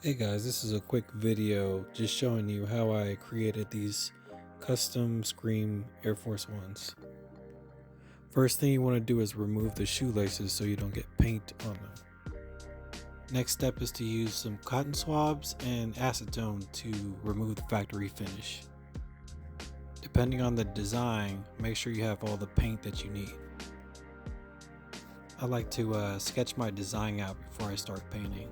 Hey guys, this is a quick video just showing you how I created these custom Scream Air Force Ones. First thing you want to do is remove the shoelaces so you don't get paint on them. Next step is to use some cotton swabs and acetone to remove the factory finish. Depending on the design, make sure you have all the paint that you need. I like to sketch my design out before I start painting.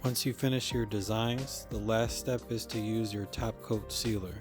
Once you finish your designs, the last step is to use your top coat sealer.